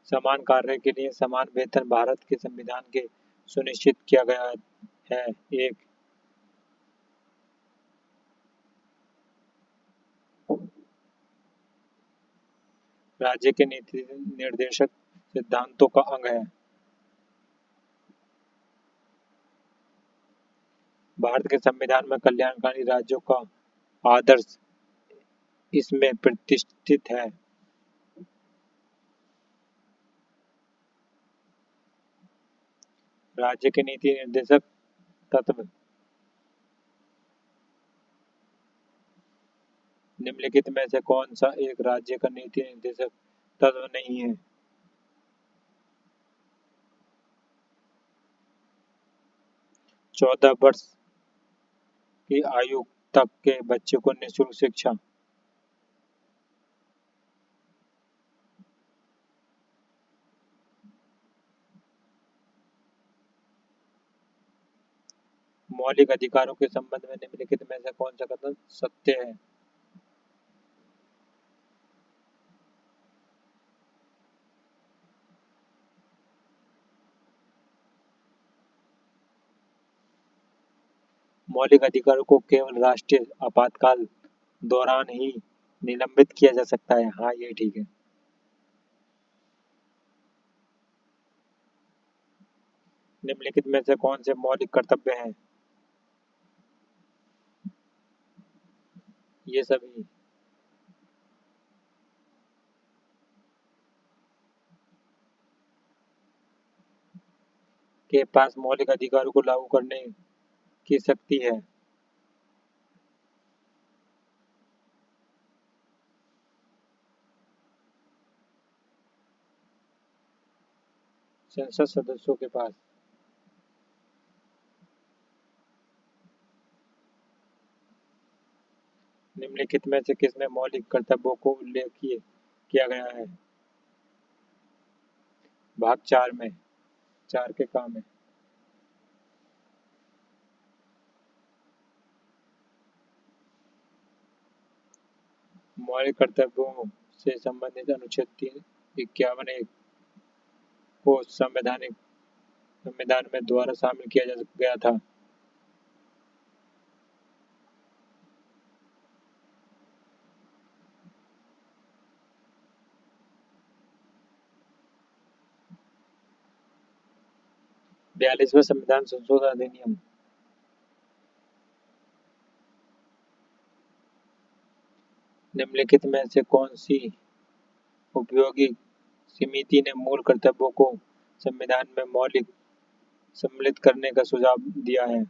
A: समान कार्य के लिए समान वेतन भारत के संविधान के सुनिश्चित किया गया है। एक। राज्य के नीति निर्देशक सिद्धांतों का अंग है। भारत के संविधान में कल्याणकारी राज्यों का आदर्श इसमें प्रतिष्ठित है। राज्य के नीति निर्देशक तत्व। निम्नलिखित में से कौन सा एक राज्य का नीति निर्देशक तत्व नहीं है? 14 वर्ष की आयु तक के बच्चे को निःशुल्क शिक्षा। मौलिक अधिकारों के संबंध में निम्नलिखित में से कौन सा कथन सत्य है? मौलिक अधिकारों को केवल राष्ट्रीय आपातकाल दौरान ही निलंबित किया जा सकता है। हाँ, ये ठीक है। निम्नलिखित में से कौन से मौलिक कर्तव्य हैं? ये सभी। के पास मौलिक अधिकारों को लागू करने की शक्ति है। संसद सदस्यों के पास निम्नलिखित में से किसमें मौलिक कर्तव्यों को उल्लेख किया गया है? भाग 4 में 4 के काम है। मौलिक कर्तव्यों से संबंधित अनुच्छेद 51(1) को संविधान में द्वारा शामिल किया गया था। बयालीसवें संविधान संशोधन अधिनियम निम्नलिखित में से कौन सी उपयोगी समिति ने मूल कर्तव्यों को संविधान में मौलिक सम्मिलित करने का सुझाव दिया है?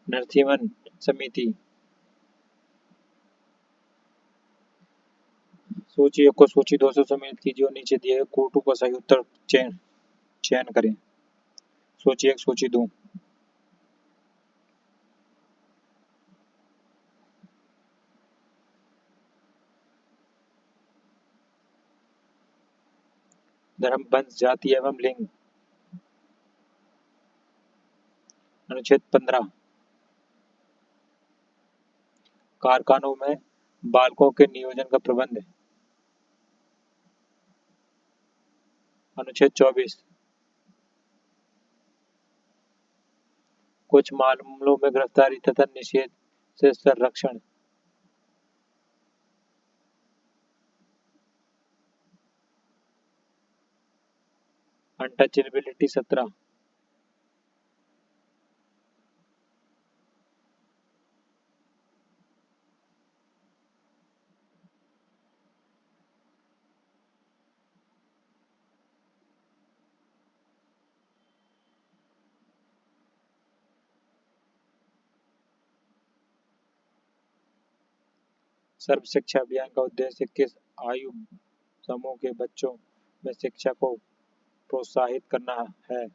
A: नरसिम्हन समिति। सूची 1 को सूची 2 से सम्मिलित कीजिए और नीचे दिए कोटों का सही उत्तर चयन करें। सूची 1 सूची 2। धर्म, वंश, जाति एवं लिंग। अनुच्छेद 15। कारखानों में बालकों के नियोजन का प्रबंध। अनुच्छेद 24। कुछ मामलों में गिरफ्तारी तथा निषेध से संरक्षण। अनटचेबिलिटी 17। सर्व शिक्षा अभियान का उद्देश्य किस आयु समूह के बच्चों में शिक्षा को प्रोत्साहित करना है?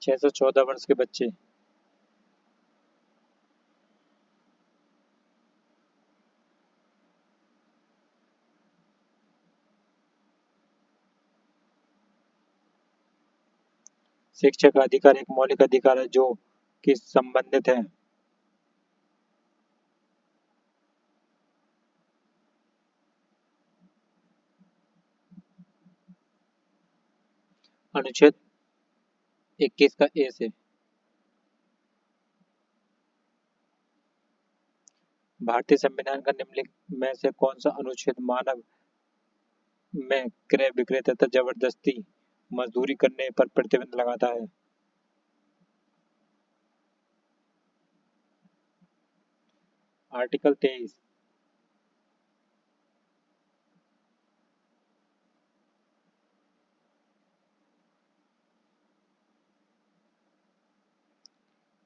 A: छह से 14 वर्ष के बच्चे। शिक्षा का अधिकार एक मौलिक अधिकार है जो कि संबंधित है। अनुच्छेद 21 का ए से भारतीय संविधान का निम्नलिखित में से कौन सा अनुच्छेद मानव में क्रय विक्रय तथा जबरदस्ती मजदूरी करने पर प्रतिबंध लगाता है? आर्टिकल 23।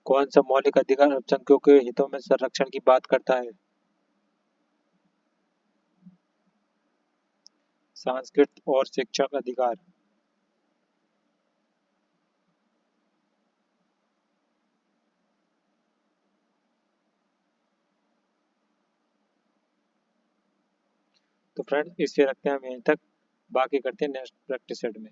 A: कौन सा मौलिक अधिकार अल्पसंख्यकों के हितों में संरक्षण की बात करता है? सांस्कृतिक और शिक्षक अधिकार। तो फ्रेंड्स इसे रखते हैं हम यहीं तक, बाकी करते हैं नेक्स्ट प्रैक्टिस सेट में।